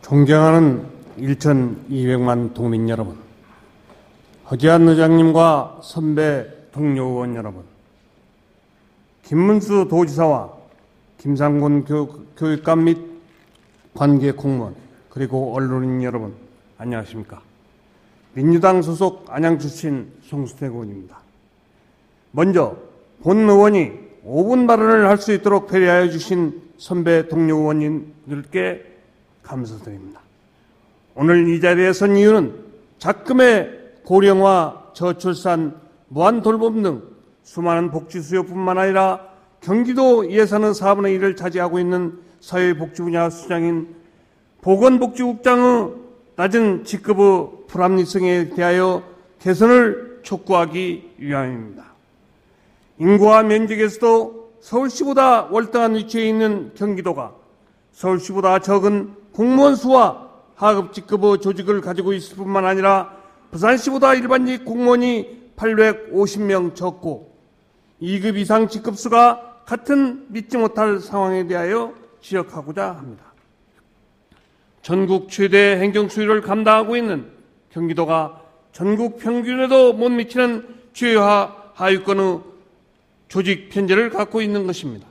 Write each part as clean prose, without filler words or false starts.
존경하는 1,200만 동민 여러분, 허지한 의장님과 선배 동료 의원 여러분, 김문수 도지사와 김상곤 교육감 및 관계 공무원, 그리고 언론인 여러분, 안녕하십니까. 민주당 소속 안양 출신 송수택 의원입니다. 먼저 본 의원이 5분 발언을 할 수 있도록 배려하여 주신 선배 동료 의원님들께 감사드립니다. 오늘 이 자리에 선 이유는 작금의 고령화, 저출산, 무한돌봄 등 수많은 복지 수요뿐만 아니라 경기도 예산의 4분의 1을 차지하고 있는 사회복지 분야 수장인 보건복지국장의 낮은 직급의 불합리성에 대하여 개선을 촉구하기 위함입니다. 인구와 면적에서도 서울시보다 월등한 위치에 있는 경기도가 서울시보다 적은 공무원 수와 하급 직급의 조직을 가지고 있을 뿐만 아니라 부산시보다 일반직 공무원이 850명 적고 2급 이상 직급수가 같은 믿지 못할 상황에 대하여 지적하고자 합니다. 전국 최대 행정수위를 감당하고 있는 경기도가 전국 평균에도 못 미치는 최하 하위권의 조직 편제를 갖고 있는 것입니다.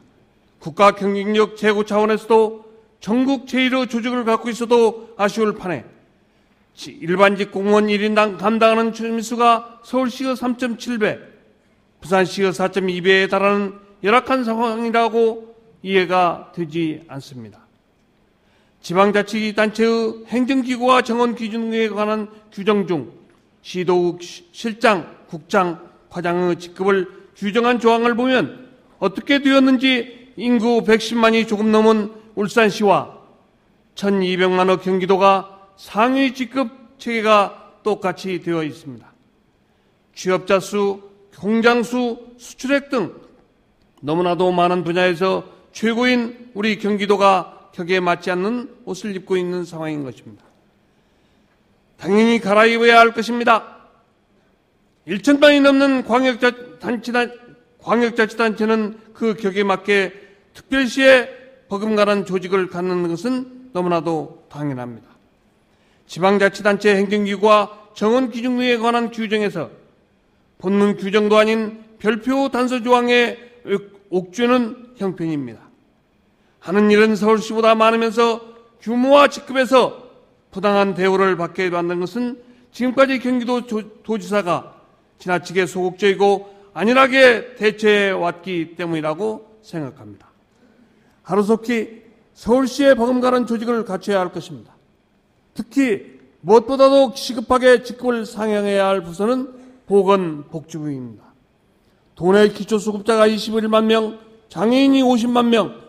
국가 경쟁력 제고 차원에서도 전국 제1의 조직을 갖고 있어도 아쉬울 판에 일반직 공무원 1인당 감당하는 주민수가 서울시의 3.7배, 부산시의 4.2배에 달하는 열악한 상황이라고 이해가 되지 않습니다. 지방자치단체의 행정기구와 정원기준에 관한 규정 중 시도국 실장, 국장, 과장의 직급을 규정한 조항을 보면 어떻게 되었는지 인구 110만이 조금 넘은 울산시와 1,200만의 경기도가 상위 직급 체계가 똑같이 되어 있습니다. 취업자 수, 공장 수, 수출액 등 너무나도 많은 분야에서 최고인 우리 경기도가 격에 맞지 않는 옷을 입고 있는 상황인 것입니다. 당연히 갈아입어야 할 것입니다. 1,000만이 넘는 광역자치단체는 그 격에 맞게 특별시에 버금가는 조직을 갖는 것은 너무나도 당연합니다. 지방자치단체 행정기구와 정원기준에 관한 규정에서 본문 규정도 아닌 별표 단서 조항의 옥죄는 형편입니다. 하는 일은 서울시보다 많으면서 규모와 직급에서 부당한 대우를 받게 만든 것은 지금까지 경기도 도지사가 지나치게 소극적이고 안일하게 대처해왔기 때문이라고 생각합니다. 하루속히 서울시에 버금가는 조직을 갖춰야 할 것입니다. 특히 무엇보다도 시급하게 직급을 상향해야 할 부서는 보건복지부입니다. 도내 기초수급자가 21만 명, 장애인이 50만 명,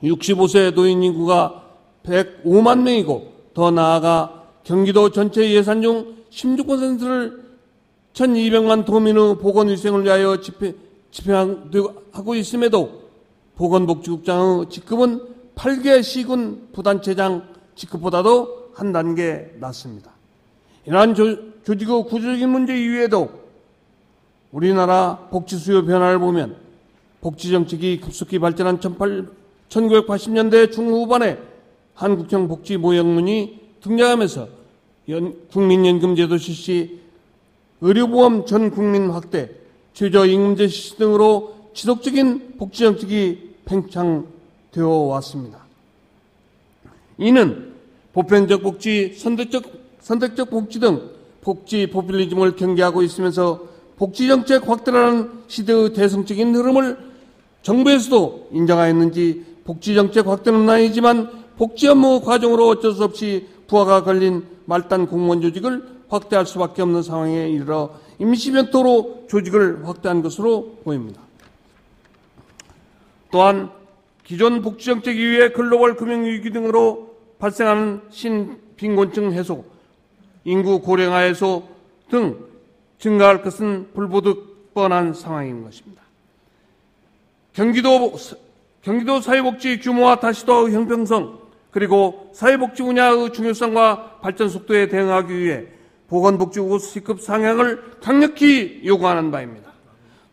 65세 노인 인구가 105만 명이고 더 나아가 경기도 전체 예산 중 16%를 1,200만 도민의 보건위생을 위하여 집행하고 있음에도 보건복지국장의 직급은 8개 시군 부단체장 직급보다도 한 단계 낮습니다. 이러한 조직의 구조적인 문제 이외에도 우리나라 복지 수요 변화를 보면 복지정책이 급속히 발전한 1980년대 중후반에 한국형 복지 모형문이 등장하면서 국민연금제도 실시, 의료보험 전 국민 확대, 최저임금제 실시 등으로 지속적인 복지정책이 팽창되어 왔습니다. 이는 보편적 복지, 선택적 복지 등 복지 포퓰리즘을 경계하고 있으면서 복지정책 확대라는 시대의 대승적인 흐름을 정부에서도 인정하였는지 복지정책 확대는 아니지만 복지 업무 과정으로 어쩔 수 없이 부하가 걸린 말단 공무원 조직을 확대할 수밖에 없는 상황에 이르러 임시변토로 조직을 확대한 것으로 보입니다. 또한 기존 복지정책 이후에 글로벌 금융위기 등으로 발생하는 신빈곤층 해소, 인구 고령화 해소 등 증가할 것은 불보듯 뻔한 상황인 것입니다. 경기도 사회복지 규모와 다시도 형평성, 그리고 사회복지 분야의 중요성과 발전 속도에 대응하기 위해 보건복지부 직급 상향을 강력히 요구하는 바입니다.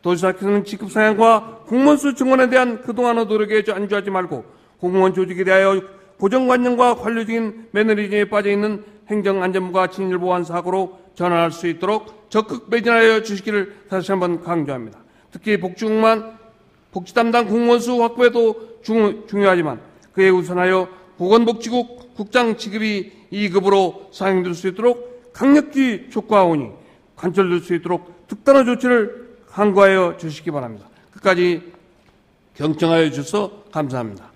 도지사께서는 직급 상향과 공무원 수 증원에 대한 그동안의 노력에 안주하지 말고 공무원 조직에 대하여 고정관념과 관료 중인 매너리즘에 빠져있는 행정안전부가 진실보안 사고로 전환할 수 있도록 적극 매진하여 주시기를 다시 한번 강조합니다. 특히 복지 담당 공무원 수 확보에도 중요하지만 그에 우선하여 보건복지국 국장 직급이 2급으로 상향될 수 있도록 강력히 촉구하오니 관철될 수 있도록 특단의 조치를 강구하여 주시기 바랍니다. 끝까지 경청하여 주셔서 감사합니다.